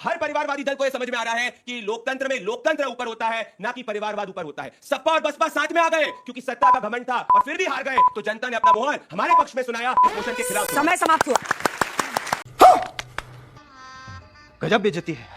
हर परिवारवादी दल को यह समझ में आ रहा है कि लोकतंत्र में लोकतंत्र ऊपर होता है, ना कि परिवारवाद ऊपर होता है। सपा और बसपा साथ में आ गए क्योंकि सत्ता का घमंड था और फिर भी हार गए, तो जनता ने अपना मोहर हमारे पक्ष में सुनाया, इस मोशन के खिलाफ। समय समाप्त हुआ। गजब बेइज्जती है।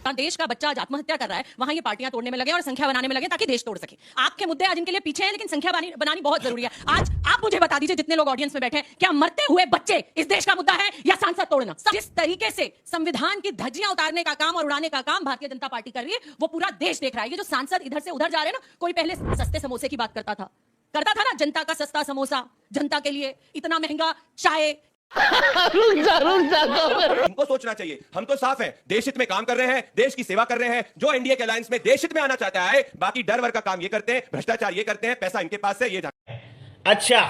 देश का बच्चा आज आत्महत्या कर रहा है, वहां ये पार्टियां तोड़ने में लगे और संख्या बनाने में लगे ताकि देश तोड़ सके। आपके मुद्दे आज इनके लिए पीछे हैं, लेकिन संख्या बनानी बहुत जरूरी है। आज आप मुझे बता दीजिए, जितने लोग ऑडियंस में बैठे हैं, क्या मरते हुए बच्चे इस देश का मुद्दा है या सांसद तोड़ना? जिस तरीके से संविधान की धज्जियां उतारने का काम और उड़ाने का काम भारतीय जनता पार्टी कर रही है, वो पूरा देश देख रहा है। ये जो सांसद इधर से उधर जा रहे हैं ना, कोई पहले सस्ते समोसे की बात करता था ना, जनता का सस्ता समोसा, जनता के लिए इतना महंगा चाय। इनको सोचना चाहिए। हम तो साफ हैं, देश हित में काम कर रहे हैं, देश की सेवा कर रहे हैं। जो एनडीए के अलायंस में देश हित में आना चाहता है, बाकी डर वर का काम ये करते हैं, भ्रष्टाचार ये करते हैं, पैसा इनके पास है, ये अच्छा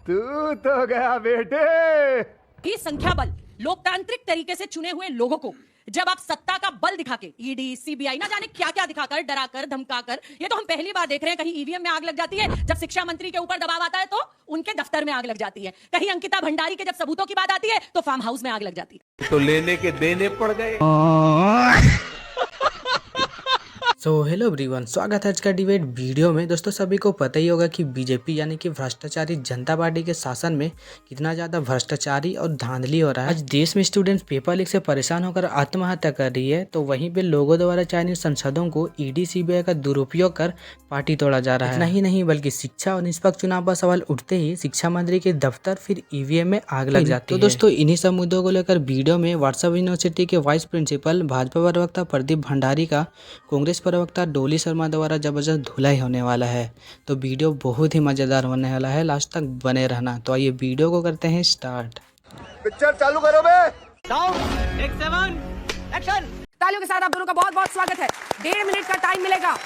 तू तो गया बेटे। की संख्या बल, लोकतांत्रिक तरीके से चुने हुए लोगों को जब आप सत्ता का बल दिखा के, ईडी, सीबीआई, ना जाने क्या क्या दिखाकर, डराकर, धमकाकर, ये तो हम पहली बार देख रहे हैं। कहीं ईवीएम में आग लग जाती है, जब शिक्षा मंत्री के ऊपर दबाव आता है तो उनके दफ्तर में आग लग जाती है। कहीं अंकिता भंडारी के जब सबूतों की बात आती है तो फार्म हाउस में आग लग जाती है। तो लेने के देने पड़ गए। सो हेलो एवरीवन, स्वागत है आज का डिबेट वीडियो में। दोस्तों सभी को पता ही होगा कि बीजेपी यानी कि भ्रष्टाचारी जनता पार्टी के शासन में कितना ज़्यादा भ्रष्टाचारी और धांधली हो रहा है। आज देश में स्टूडेंट्स पेपर लीक से परेशान होकर आत्महत्या कर रही है, तो वहीं पे लोगों द्वारा चयनित सांसदों को ईडी सीबीआई का दुरुपयोग कर पार्टी तोड़ा जा रहा है। इतना ही नहीं, बल्कि शिक्षा और निष्पक्ष चुनाव पर सवाल उठते ही शिक्षा मंत्री के दफ्तर फिर ईवीएम में आग लग जाती है। तो दोस्तों इन्हीं सब मुद्दों को लेकर वीडियो में व्हाट्सएप यूनिवर्सिटी के वाइस प्रिंसिपल, भाजपा प्रवक्ता प्रदीप भंडारी का कांग्रेस प्रवक्ता डोली शर्मा द्वारा जबरदस्त धुलाई होने वाला है। तो वीडियो बहुत ही मजेदार होने वाला है, लास्ट तक बने रहना। तो आइए वीडियो को करते हैं स्टार्ट। पिक्चर चालू करो बे। Sound, take 7, action. तालियों के साथ आप दोनों का बहुत बहुत स्वागत है। 1.5 मिनट का टाइम मिलेगा,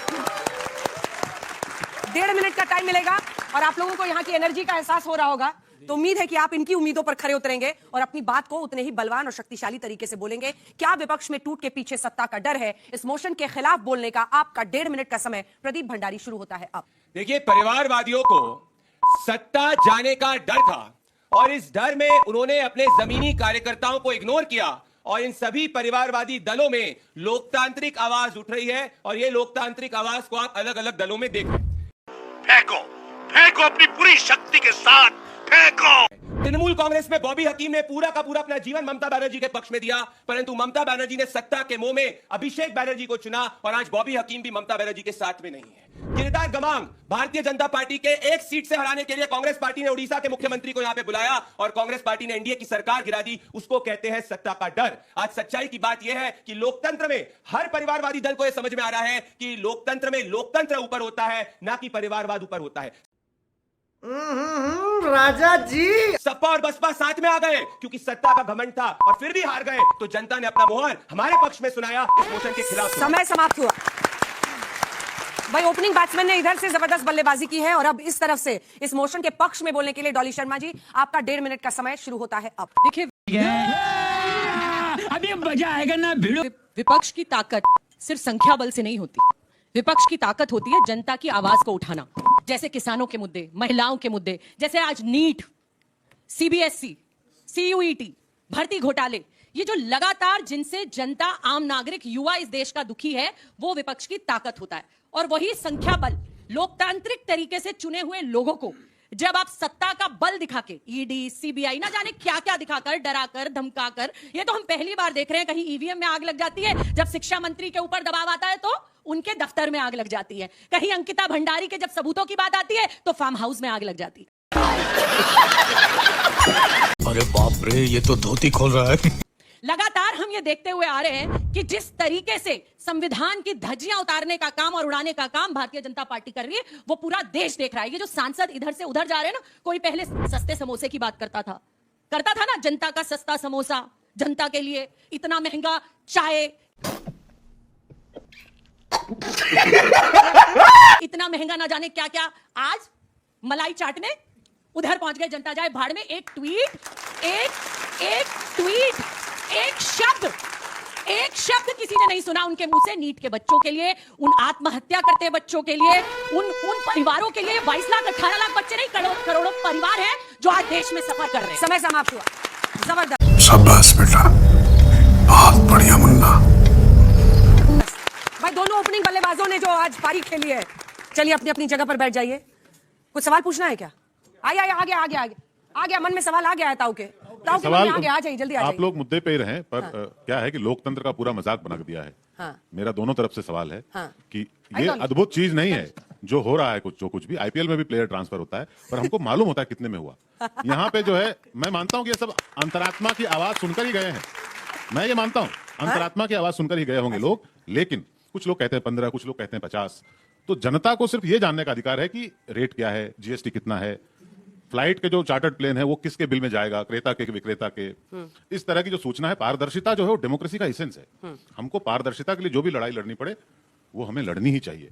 1.5 मिनट का टाइम मिलेगा और आप लोगों को यहाँ की एनर्जी का एहसास हो रहा होगा। तो उम्मीद है कि आप इनकी उम्मीदों पर खरे उतरेंगे और अपनी बात को उतने ही बलवान और शक्तिशाली तरीके से बोलेंगे। क्या विपक्ष में टूट के पीछे सत्ता का डर है? इस मोशन के खिलाफ बोलने का आपका 1.5 मिनट का समय प्रदीप भंडारी शुरू होता है अब। देखिए, परिवारवादियों को सत्ता जाने का डर था और इस डर में उन्होंने अपने जमीनी कार्यकर्ताओं को इग्नोर किया और इन सभी परिवारवादी दलों में लोकतांत्रिक आवाज उठ रही है और ये लोकतांत्रिक आवाज को आप अलग अलग दलों में देख रहे हैं। फेंको अपनी पूरी शक्ति के साथ फेंको। तृणमूल कांग्रेस में बॉबी हकीम ने पूरा का पूरा अपना जीवन ममता बनर्जी के पक्ष में दिया, परंतु ममता बनर्जी ने सत्ता के मोह में अभिषेक बनर्जी को चुना और आज बॉबी हकीम भी ममता बनर्जी के साथ में नहीं है। गिरदार गमांग भारतीय जनता पार्टी के एक सीट से हराने के लिए कांग्रेस पार्टी ने उड़ीसा के मुख्यमंत्री को यहां पे बुलाया और कांग्रेस पार्टी ने एनडीए की सरकार गिरा दी। उसको कहते हैं सत्ता का डर। आज सच्चाई की बात यह है कि लोकतंत्र में हर परिवारवादी दल को यह समझ में आ रहा है कि लोकतंत्र में लोकतंत्र ऊपर होता है, ना कि परिवारवाद ऊपर होता है। राजा जी, सपा और बसपा साथ में आ गए क्योंकि सत्ता का घमंड था और फिर भी हार गए, तो जनता ने अपना मोहर हमारे पक्ष में सुनाया, इस मोशन के खिलाफ। समय समाप्त हुआ। भाई ओपनिंग बैट्समैन ने इधर से जबरदस्त बल्लेबाजी की है और अब इस तरफ से इस मोशन के पक्ष में बोलने के लिए डॉली शर्मा जी, आपका 1.5 मिनट का समय शुरू होता है अब। देखिए, अभी मजा आएगा ना भिड़ो। विपक्ष की ताकत सिर्फ संख्या बल से नहीं होती। विपक्ष की ताकत होती है जनता की आवाज को उठाना, जैसे किसानों के मुद्दे, महिलाओं के मुद्दे, जैसे आज नीट, सीबीएसई, सीयूईटी, भर्ती घोटाले, ये जो लगातार जिनसे जनता, आम नागरिक, युवा इस देश का दुखी है, वो विपक्ष की ताकत होता है। और वही संख्या बल, लोकतांत्रिक तरीके से चुने हुए लोगों को जब आप सत्ता का बल दिखा के, ईडी, सीबीआई, ना जाने क्या क्या दिखाकर, डराकर, धमकाकर, ये तो हम पहली बार देख रहे हैं। कहीं ईवीएम में आग लग जाती है, जब शिक्षा मंत्री के ऊपर दबाव आता है तो उनके दफ्तर में आग लग जाती है। कहीं अंकिता भंडारी के जब सबूतों की बात आती है तो फार्म हाउस में आग लग जाती है। अरे बाप रे, ये तो धोती खोल रहा है। लगातार हम ये देखते हुए आ रहे हैं कि जिस तरीके से संविधान की धज्जियां उतारने का काम और उड़ाने का काम भारतीय जनता पार्टी कर रही है, वो पूरा देश देख रहा है। ये जो सांसद इधर से उधर जा रहे हैं ना, कोई पहले सस्ते समोसे की बात करता था ना, जनता का सस्ता समोसा, जनता के लिए इतना महंगा चाय, इतना महंगा ना जाने क्या क्या। आज मलाई चाटने उधर पहुंच गए, जनता जाए भाड़ में। एक ट्वीट, एक शब्द किसी ने नहीं सुना उनके मुंह से नीट के बच्चों के लिए, उन आत्महत्या करते बच्चों के लिए, उन परिवारों के लिए। 22 लाख 18 लाख बच्चे नहीं, करोड़ों परिवार हैं जो आज देश में सफर कर रहे हैं। समय समाप्त हुआ। जबरदस्त। शाबाश बेटा, बहुत बढ़िया मुन्ना। भाई दोनों ओपनिंग बल्लेबाजों ने जो आज पारी खेली है, चलिए अपनी अपनी जगह पर बैठ जाइए। कुछ सवाल पूछना है क्या? आइए आइए, आगे आगे आगे आ गया, मन में सवाल आ गया है ताऊ के मन में आ गया। आ जाइए, जल्दी आ जाइए। आप लोग मुद्दे पे ही रहें, पर क्या है कि लोकतंत्र का पूरा मजाक बना दिया है। मेरा दोनों तरफ से सवाल है कि ये अद्भुत चीज नहीं है जो हो रहा है, कुछ भी आईपीएल में भी प्लेयर ट्रांसफर होता है, पर हमको मालूम होता है कितने में हुआ। यहाँ पे जो है, मैं मानता हूँ कि ये सब अंतरात्मा की आवाज सुनकर ही गए हैं। मैं ये मानता हूँ अंतरात्मा की आवाज सुनकर ही गए होंगे लोग, लेकिन कुछ लोग कहते हैं 15, कुछ लोग कहते हैं 50। तो जनता को सिर्फ ये जानने का अधिकार है कि रेट क्या है, जीएसटी कितना है, फ्लाइट के जो चार्टर्ड प्लेन है वो किसके बिल में जाएगा, क्रेता के विक्रेता के। इस तरह की जो सूचना है, पारदर्शिता जो है वो डेमोक्रेसी का एसेंस है। हमको पारदर्शिता के लिए जो भी लड़ाई लड़नी पड़े वो हमें लड़नी ही चाहिए।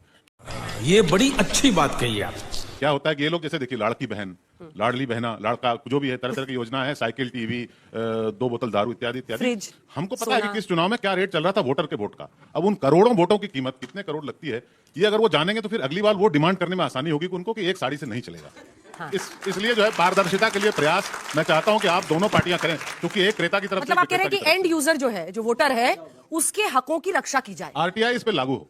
ये बड़ी अच्छी बात कही आप। क्या होता है कि ये लोग जैसे देखिए, लाड़की बहन, लाडली बहना, लड़का, जो भी है, तरह तरह की योजना है, साइकिल, टीवी, 2 बोतल दारू इत्यादि इत्यादि। हमको पता है कि किस चुनाव में क्या रेट चल रहा था वोटर के वोट का। अब उन करोड़ों वोटों की कीमत कितने करोड़ लगती है, ये अगर वो जानेंगे तो फिर अगली बार वो डिमांड करने में आसानी होगी कि उनको कि एक साड़ी से नहीं चलेगा। इसलिए जो है पारदर्शिता के लिए प्रयास मैं चाहता हूं कि आप दोनों पार्टियां करें, क्योंकि एक क्रेता की तरफ मतलब आप कह रहे हैं कि एंड यूजर जो है, जो वोटर है, उसके हकों की रक्षा की जाए, आरटीआई इस पे लागू हो।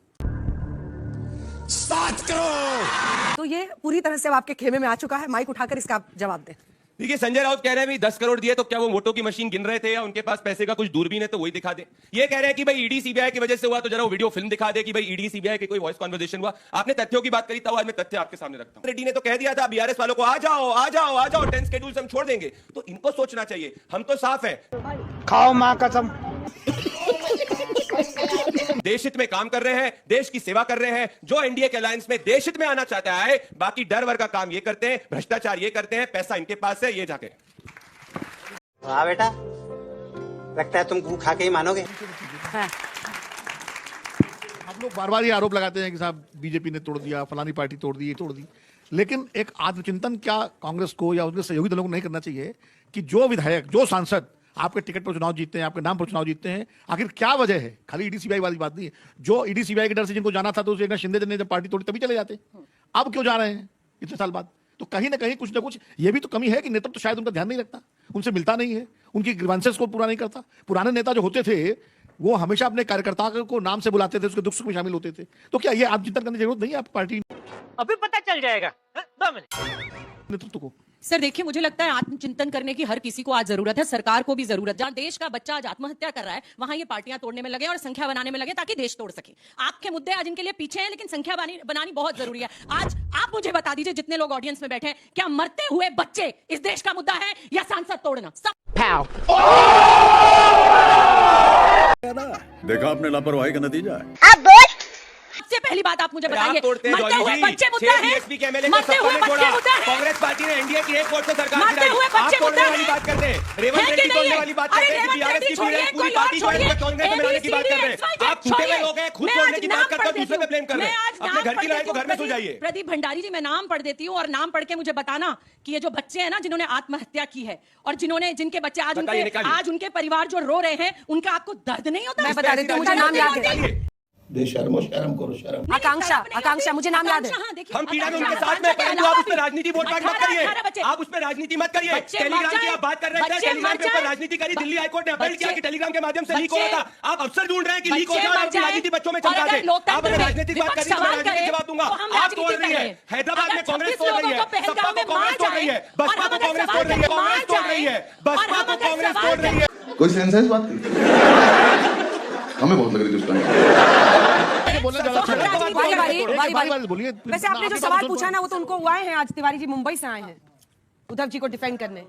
7 करोड़। तो ये पूरी तरह से अब आपके खेमे में आ चुका है। माइक उठाकर इसका आप जवाब दें। देखिए, संजय राउत कह रहे हैं भाई 10 करोड़ दिए, तो क्या वो वोटों की मशीन गिन रहे थे या उनके पास पैसे का कुछ दूरबीन है तो वही दिखा दे। ये कह रहे हैं कि भाई ईडी सीबीआई की वजह से हुआ, तो जरा वो वीडियो फिल्म दिखा दे कि भाई ईडी सीबीआई के कोई वॉइस कन्वर्सेशन हुआ। आपने तथ्यों की बात करी, तब आज मैं तथ्य आपके सामने रखता हूं। रेड्डी ने तो कह दिया था बीआरएस वालों को, आ जाओ आ जाओ आ जाओ, 10 शेड्यूल हम छोड़ देंगे। तो इनको सोचना चाहिए, हम तो साफ है, खाओ माँ कसम। देश हित में काम कर रहे हैं, देश की सेवा कर रहे हैं। जो एनडीए के अलायंस में देश हित में आना चाहता है, बाकी डर वर का काम ये करते हैं, भ्रष्टाचार ये करते हैं, पैसा इनके पास है, ये जाके। वाह बेटा, लगता है तुम गू खा के ही मानोगे। हम लोग बार बार ये आरोप लगाते हैं कि साहब बीजेपी ने तोड़ दिया, फलानी पार्टी तोड़ दी, ये तोड़ दी, लेकिन एक आत्मचिंतन क्या कांग्रेस को या उनके सहयोगी दलों को नहीं करना चाहिए कि जो विधायक, जो सांसद आपके टिकट पर चुनाव जीतते हैं, आपके नाम पर चुनाव जीतते हैं, आखिर क्या वजह है? खाली ईडी सीबीआई वाली बात नहीं है। जो ईडी सीबीआई के डर से जिनको जाना था, तो एक शिंदे ने जब पार्टी तोड़ी तभी चले जाते, अब क्यों जा रहे हैं इतने साल बाद? तो कहीं ना कहीं कुछ ना कुछ ये भी तो कमी है कि नेतृत्व तो शायद उनका ध्यान नहीं रखता, उनसे मिलता नहीं है, उनकी ग्रीवेंसेस को पूरा नहीं करता। पुराने नेता जो होते थे वो हमेशा अपने कार्यकर्ताओं को नाम से बुलाते थे, उसके दुख सुख में शामिल होते थे। तो क्या ये आत्मचिंतन करने की जरूरत नहीं है आप पार्टी? अभी पता चल जाएगा, 2 मिनट। नेतृत्व को सर देखिए, मुझे लगता है आत्मचिंतन करने की हर किसी को आज जरूरत है, सरकार को भी जरूरत। जहां देश का बच्चा आज आत्महत्या कर रहा है, वहां ये पार्टियां तोड़ने में लगे और संख्या बनाने में लगे ताकि देश तोड़ सके। आपके मुद्दे आज इनके लिए पीछे हैं, लेकिन संख्या बनानी बहुत जरूरी है। आज आप मुझे बता दीजिए, जितने लोग ऑडियंस में बैठे हैं, क्या मरते हुए बच्चे इस देश का मुद्दा है या सांसद तोड़ना? देखा आपने लापरवाही का नतीजा है। सबसे पहली बात आप मुझे बताइए, मरते हुए बच्चे मुद्दा है, मरते हुए बच्चे मुद्दा है। कांग्रेस पार्टी ने एनडीए की एक वोट से सरकार मरते हुए बच्चे मुद्दा वाली बात करते हैं, रेवंत रेड्डी तोड़ने वाली बात करते हैं, बीआरएस की पूरी पार्टी जो है कांग्रेस में मिलाने की बात कर रहे हैं। आप छूटे हुए लोग हैं, खुद तोड़ने की बात करते हो, दूसरे पे ब्लेम कर रहे हैं। अपने घर की लड़ाई को घर में सुलझाइए। प्रदीप भंडारी जी, मैं नाम पढ़ देती हूँ और नाम पढ़ के मुझे बताना कि ये जो बच्चे हैं ना, जिन्होंने आत्महत्या की है और जिनके बच्चे आज उनके परिवार जो रो रहे हैं, उनका आपको दर्द नहीं होता? मैं बता देती हूँ, मुझे नाम याद है। शर्म करो शर्म। आकांक्षा, मुझे नाम याद है। हम पीड़ा में उनके साथ में, परंतु आप उस पर राजनीति वोट मत करिए, आप उस पर राजनीति मत करिए। टेलीग्राम की आप बात कर रहे थे, टेलीग्राम के ऊपर राजनीति करी, दिल्ली हाईकोर्ट ने अपील किया कि टेलीग्राम के माध्यम से लीक हो रहा था। आप अफसर ढूंढ रहे हैं कि लीक हो जाए, आपकी राजनीति बच्चों में चमका दे। आप अगर राजनीतिक बात करिए तो मैं राजनीतिक जवाब दूंगा। आप तोड़ रही है, हैदराबाद में कांग्रेस तोड़ रही है, सपा को कांग्रेस तोड़ रही है, बसपा को कांग्रेस तोड़ रही है, कांग्रेस तोड़ रही है, बसपा को कांग्रेस तोड़ रही है। कोई सेंस है इस बात की? हमें बहुत लग रही थी वैसे आपने जो सवाल पूछा ना, वो तो उनको आए हैं आज, तिवारी जी मुंबई से आए हैं उद्धव जी को डिफेंड करने।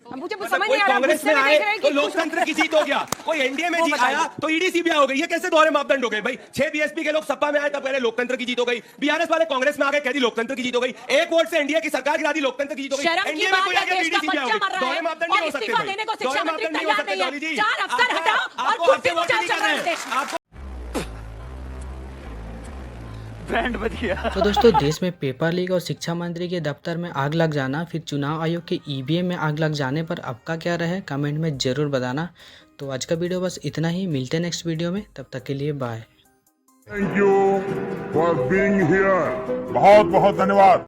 मुझे समझ नहीं आ रहा, कांग्रेस में आए तो लोकतंत्र की जीत हो गया, कोई एनडीए में जीत आया तो ईडी सीबीआई हो गई। ये कैसे दोहरे मापदंड हो गए भाई? 6 बीएसपी के लोग सपा में आए तब कह रहे लोकतंत्र की जीत हो गई, बीआरएस वाले कांग्रेस में आ गए कह दी लोकतंत्र की जीत हो गई, एक वोट से एनडीए की सरकार गिरा दी, लोकतंत्र की जीत हो गई। एनडीए में कोई आगे ईडी सीबीआई हो गई, दोहरे मापदंड नहीं हो सकते भाई, दोहरे मापदंड नहीं हो सकते डॉली जी। आपको आपके वोट नहीं कर रहे हैं, आपको बैंड बज गया। तो दोस्तों, देश में पेपर लीक और शिक्षा मंत्री के दफ्तर में आग लग जाना, फिर चुनाव आयोग के ईवीएम में आग लग जाने पर आपका क्या रहे, कमेंट में ज़रूर बताना। तो आज का वीडियो बस इतना ही, मिलते हैं नेक्स्ट वीडियो में, तब तक के लिए bye. Thank you for being here. बहुत बहुत धन्यवाद।